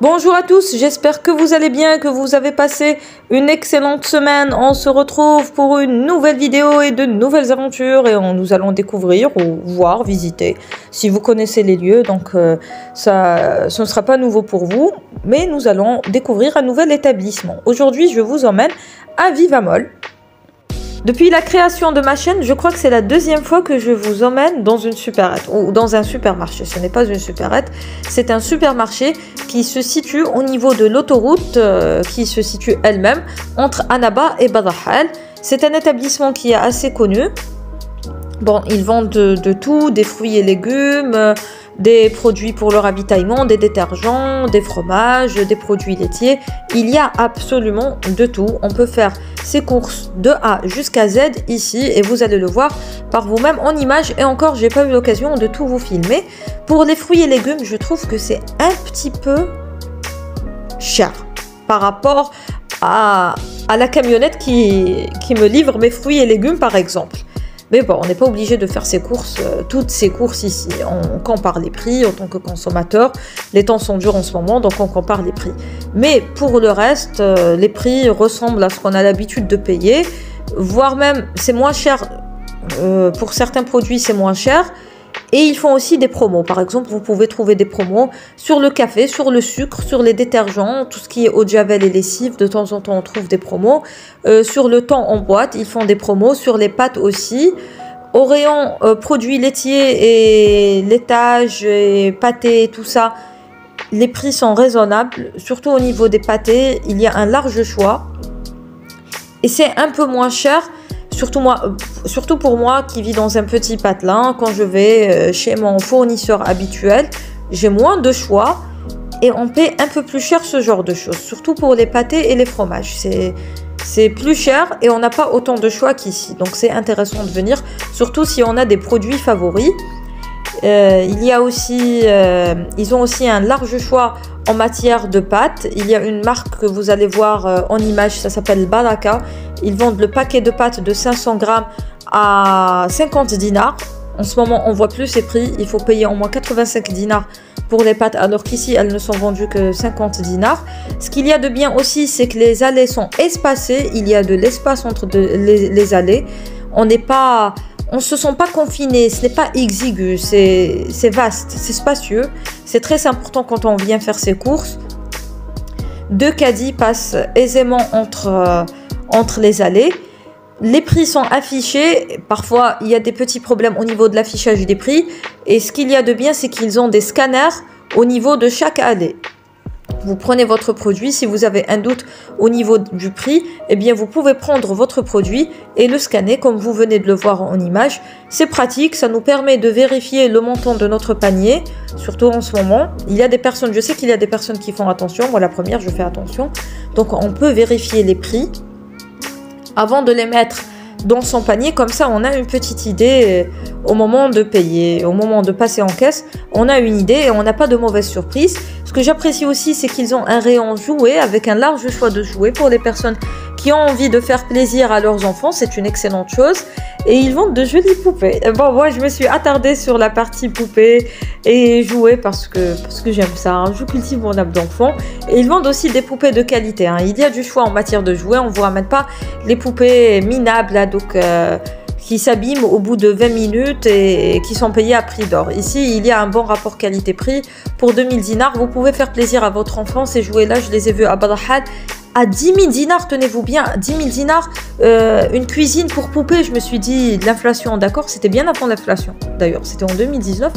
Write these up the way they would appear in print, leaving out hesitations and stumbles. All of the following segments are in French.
Bonjour à tous, j'espère que vous allez bien, que vous avez passé une excellente semaine. On se retrouve pour une nouvelle vidéo et de nouvelles aventures et nous allons découvrir ou voir, visiter, si vous connaissez les lieux. Donc ce ne sera pas nouveau pour vous, mais nous allons découvrir un nouvel établissement. Aujourd'hui, je vous emmène à Vivamol. Depuis la création de ma chaîne, je crois que c'est la deuxième fois que je vous emmène dans une supérette ou dans un supermarché. Ce n'est pas une supérette, c'est un supermarché qui se situe au niveau de l'autoroute qui se situe elle-même entre Annaba et Badahal. C'est un établissement qui est assez connu. Bon, ils vendent de tout, des fruits et légumes, des produits pour le ravitaillement, des détergents, des fromages, des produits laitiers. Il y a absolument de tout. On peut faire ses courses de A jusqu'à Z ici et vous allez le voir par vous-même en image. Et encore, j'ai pas eu l'occasion de tout vous filmer. Pour les fruits et légumes, je trouve que c'est un petit peu cher par rapport à la camionnette qui me livre mes fruits et légumes par exemple. Mais bon, on n'est pas obligé de faire ses courses, toutes ces courses ici. On compare les prix en tant que consommateur. Les temps sont durs en ce moment, donc on compare les prix. Mais pour le reste, les prix ressemblent à ce qu'on a l'habitude de payer. Voire même, c'est moins cher. Pour certains produits, c'est moins cher. Et ils font aussi des promos. Par exemple, vous pouvez trouver des promos sur le café, sur le sucre, sur les détergents, tout ce qui est eau de javel et lessive. De temps en temps, on trouve des promos. Sur le thon en boîte, ils font des promos. Sur les pâtes aussi. Au rayon produits laitiers et laitage et pâtés, tout ça, les prix sont raisonnables. Surtout au niveau des pâtés, il y a un large choix. Et c'est un peu moins cher. Surtout pour moi qui vis dans un petit patelin, quand je vais chez mon fournisseur habituel, j'ai moins de choix et on paie un peu plus cher ce genre de choses. Surtout pour les pâtés et les fromages. C'est plus cher et on n'a pas autant de choix qu'ici. Donc c'est intéressant de venir, surtout si on a des produits favoris. Ils ont aussi un large choix en matière de pâtes. Il y a une marque que vous allez voir en image, ça s'appelle Baraka. Ils vendent le paquet de pâtes de 500 grammes à 50 dinars. En ce moment, on voit plus ces prix. Il faut payer au moins 85 dinars pour les pâtes, alors qu'ici, elles ne sont vendues que 50 dinars. Ce qu'il y a de bien aussi, c'est que les allées sont espacées. Il y a de l'espace entre les allées. On ne se sent pas confiné, ce n'est pas exigu, c'est vaste, c'est spacieux. C'est très important quand on vient faire ses courses. Deux caddies passent aisément entre les allées. Les prix sont affichés. Parfois, il y a des petits problèmes au niveau de l'affichage des prix. Et ce qu'il y a de bien, c'est qu'ils ont des scanners au niveau de chaque allée. Vous prenez votre produit, si vous avez un doute au niveau du prix, eh bien vous pouvez prendre votre produit et le scanner comme vous venez de le voir en image. C'est pratique, ça nous permet de vérifier le montant de notre panier, surtout en ce moment. Il y a des personnes, je sais qu'il y a des personnes qui font attention, moi la première je fais attention. Donc on peut vérifier les prix avant de les mettre dans son panier, comme ça on a une petite idée au moment de payer, au moment de passer en caisse, on a une idée et on n'a pas de mauvaise surprise. Ce que j'apprécie aussi, c'est qu'ils ont un rayon jouets avec un large choix de jouets pour les personnes qui ont envie de faire plaisir à leurs enfants, c'est une excellente chose. Et ils vendent de jolies poupées. Bon, moi je me suis attardée sur la partie poupées et jouets parce que j'aime ça, hein. Je cultive mon âme d'enfant. Et ils vendent aussi des poupées de qualité, hein. Il y a du choix en matière de jouets, on ne vous ramène pas les poupées minables là, donc qui s'abîment au bout de 20 minutes et qui sont payées à prix d'or. Ici, il y a un bon rapport qualité-prix. Pour 2000 dinars, vous pouvez faire plaisir à votre enfant. Ces jouets-là, je les ai vus à Badahal à 10 000 dinars, tenez-vous bien, 10 000 dinars, une cuisine pour poupée. Je me suis dit, l'inflation, d'accord, c'était bien avant l'inflation. D'ailleurs, c'était en 2019.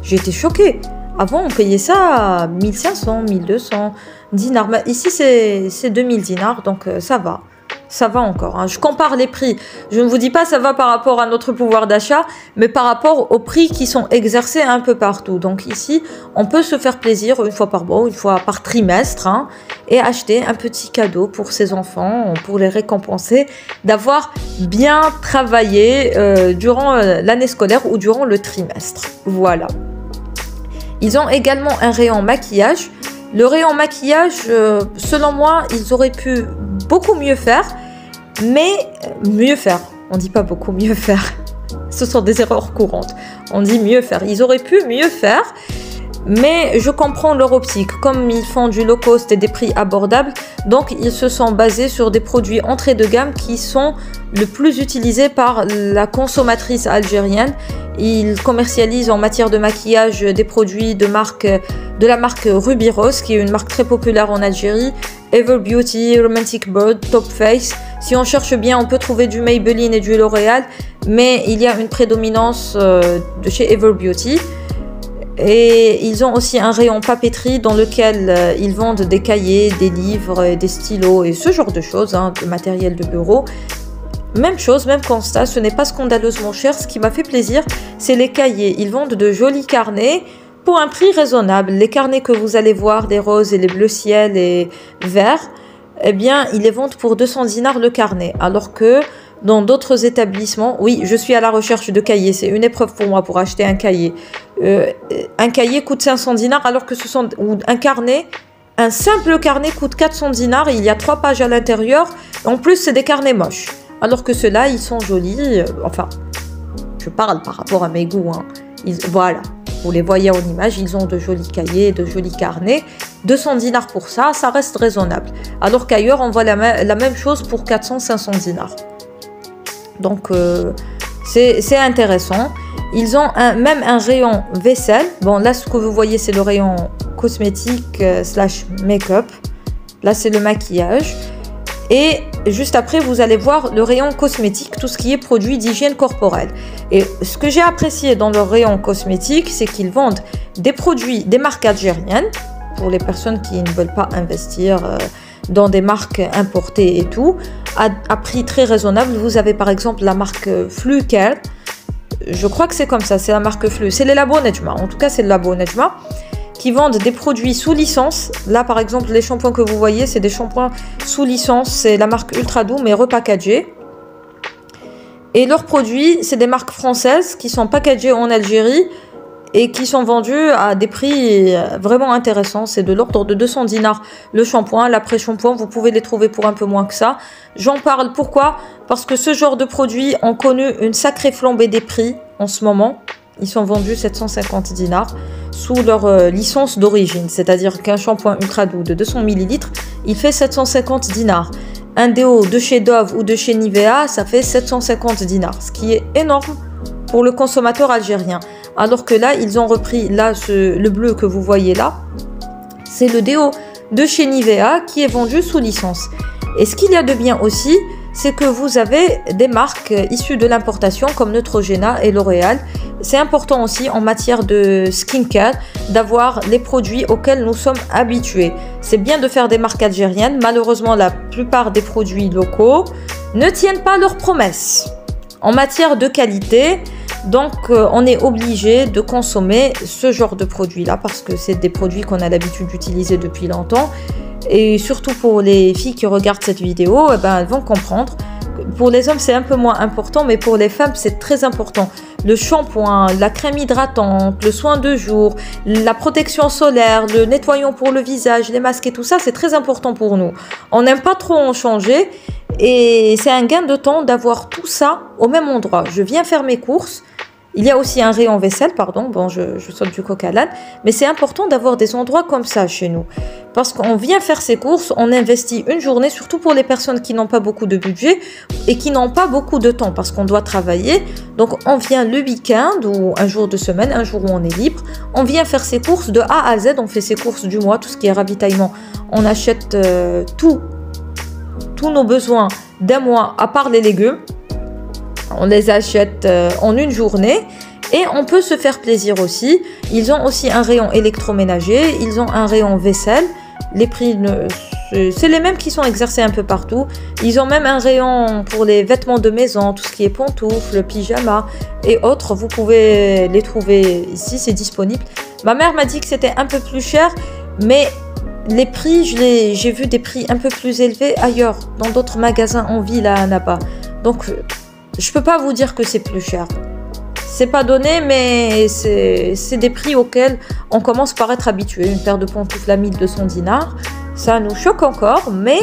J'ai été choquée. Avant, on payait ça à 1500, 1200 dinars. Mais ici, c'est 2000 dinars, donc ça va. Ça va encore, hein. Je compare les prix. Je ne vous dis pas ça va par rapport à notre pouvoir d'achat, mais par rapport aux prix qui sont exercés un peu partout. Donc ici, on peut se faire plaisir une fois par mois, une fois par trimestre, hein, et acheter un petit cadeau pour ses enfants, pour les récompenser d'avoir bien travaillé durant l'année scolaire ou durant le trimestre. Voilà. Ils ont également un rayon maquillage. Le rayon maquillage, selon moi, ils auraient pu beaucoup mieux faire, mais mieux faire. On dit pas beaucoup mieux faire. Ce sont des erreurs courantes. On dit mieux faire. Ils auraient pu mieux faire, Mais je comprends leur optique, comme ils font du low cost et des prix abordables, donc ils se sont basés sur des produits entrée de gamme qui sont le plus utilisés par la consommatrice algérienne. Ils commercialisent en matière de maquillage des produits de la marque Ruby Rose, qui est une marque très populaire en Algérie, Ever Beauty, Romantic Bird, Top Face. Si on cherche bien, on peut trouver du Maybelline et du L'Oréal, mais il y a une prédominance de chez Ever Beauty. Et ils ont aussi un rayon papeterie dans lequel ils vendent des cahiers, des livres, des stylos et ce genre de choses, hein, de matériel de bureau. Même chose, même constat, ce n'est pas scandaleusement cher. Ce qui m'a fait plaisir, c'est les cahiers. Ils vendent de jolis carnets pour un prix raisonnable. Les carnets que vous allez voir, des roses et les bleus ciel et verts, eh bien, ils les vendent pour 200 dinars le carnet. Alors que dans d'autres établissements, oui, je suis à la recherche de cahiers. C'est une épreuve pour moi pour acheter un cahier. Un cahier coûte 500 dinars alors que ce sont... Ou un carnet, un simple carnet coûte 400 dinars. Il y a 3 pages à l'intérieur. En plus, c'est des carnets moches. Alors que ceux-là, ils sont jolis. Enfin, je parle par rapport à mes goûts. Hein. Voilà, vous les voyez en image, ils ont de jolis cahiers, de jolis carnets. 200 dinars pour ça, ça reste raisonnable. Alors qu'ailleurs, on voit la même chose pour 400-500 dinars. Donc, c'est intéressant. Ils ont même un rayon vaisselle. Bon, là, ce que vous voyez, c'est le rayon cosmétique / make-up. Là, c'est le maquillage. Et juste après, vous allez voir le rayon cosmétique, tout ce qui est produits d'hygiène corporelle. Et ce que j'ai apprécié dans leur rayon cosmétique, c'est qu'ils vendent des produits, des marques algériennes, pour les personnes qui ne veulent pas investir dans des marques importées et tout, à prix très raisonnable. Vous avez par exemple la marque Flucare, je crois que c'est comme ça, c'est la marque Flu, c'est les labos Nejma, en tout cas c'est le labo Nejma, qui vendent des produits sous licence. Là par exemple les shampoings que vous voyez, c'est des shampoings sous licence, c'est la marque Ultra Doux mais repackagés. Et leurs produits, c'est des marques françaises qui sont packagées en Algérie et qui sont vendus à des prix vraiment intéressants. C'est de l'ordre de 200 dinars le shampoing, l'après-shampoing, vous pouvez les trouver pour un peu moins que ça. J'en parle pourquoi? Parce que ce genre de produits ont connu une sacrée flambée des prix en ce moment. Ils sont vendus 750 dinars sous leur licence d'origine. C'est-à-dire qu'un shampoing Ultra Doux de 200 ml, il fait 750 dinars. Un déo de chez Dove ou de chez Nivea, ça fait 750 dinars. Ce qui est énorme pour le consommateur algérien. Alors que là, ils ont repris, là, le bleu que vous voyez là, c'est le déo de chez Nivea qui est vendu sous licence. Et ce qu'il y a de bien aussi, c'est que vous avez des marques issues de l'importation comme Neutrogena et L'Oréal. C'est important aussi en matière de skincare d'avoir les produits auxquels nous sommes habitués. C'est bien de faire des marques algériennes. Malheureusement, la plupart des produits locaux ne tiennent pas leurs promesses en matière de qualité. Donc, on est obligé de consommer ce genre de produits-là parce que c'est des produits qu'on a l'habitude d'utiliser depuis longtemps. Et surtout pour les filles qui regardent cette vidéo, eh ben, elles vont comprendre. Pour les hommes, c'est un peu moins important, mais pour les femmes, c'est très important. Le shampoing, la crème hydratante, le soin de jour, la protection solaire, le nettoyant pour le visage, les masques et tout ça, c'est très important pour nous. On n'aime pas trop en changer et c'est un gain de temps d'avoir tout ça au même endroit. Je viens faire mes courses. Il y a aussi un rayon vaisselle, pardon, bon, je saute du coq à l'âne, mais c'est important d'avoir des endroits comme ça chez nous. Parce qu'on vient faire ses courses, on investit une journée, surtout pour les personnes qui n'ont pas beaucoup de budget et qui n'ont pas beaucoup de temps parce qu'on doit travailler. Donc on vient le week-end ou un jour de semaine, un jour où on est libre, on vient faire ses courses de A à Z, on fait ses courses du mois, tout ce qui est ravitaillement. On achète tous nos besoins d'un mois, à part les légumes. On les achète en une journée et on peut se faire plaisir aussi. Ils ont aussi un rayon électroménager, ils ont un rayon vaisselle. Les prix, c'est les mêmes qui sont exercés un peu partout. Ils ont même un rayon pour les vêtements de maison, tout ce qui est pantoufles, pyjama et autres. Vous pouvez les trouver ici, c'est disponible. Ma mère m'a dit que c'était un peu plus cher, mais les prix, j'ai vu des prix un peu plus élevés ailleurs, dans d'autres magasins en ville à Annaba. Donc, je peux pas vous dire que c'est plus cher. C'est pas donné, mais c'est des prix auxquels on commence par être habitué. Une paire de pantoufles à 1200 dinars, ça nous choque encore, mais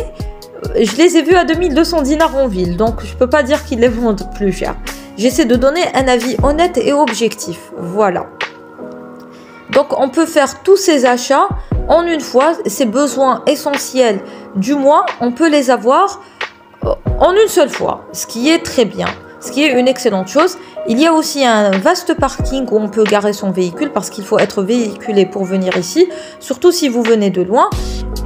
je les ai vus à 2200 dinars en ville, donc je peux pas dire qu'ils les vendent plus cher. J'essaie de donner un avis honnête et objectif, voilà. Donc on peut faire tous ces achats en une fois. Ces besoins essentiels du mois, on peut les avoir en une seule fois, ce qui est très bien, ce qui est une excellente chose. Il y a aussi un vaste parking où on peut garer son véhicule parce qu'il faut être véhiculé pour venir ici, surtout si vous venez de loin.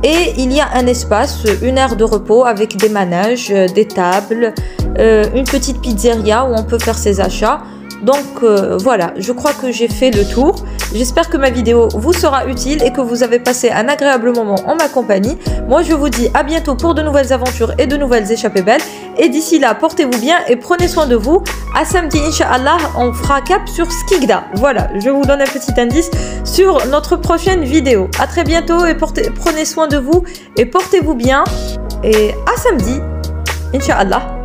Et il y a un espace, une aire de repos avec des manèges, des tables, une petite pizzeria où on peut faire ses achats. Donc voilà, je crois que j'ai fait le tour. J'espère que ma vidéo vous sera utile et que vous avez passé un agréable moment en ma compagnie. Moi, je vous dis à bientôt pour de nouvelles aventures et de nouvelles échappées belles. Et d'ici là, portez-vous bien et prenez soin de vous. À samedi, Inch'Allah, on fera cap sur Skikda. Voilà, je vous donne un petit indice sur notre prochaine vidéo. À très bientôt et prenez soin de vous et portez-vous bien. Et à samedi, Inch'Allah.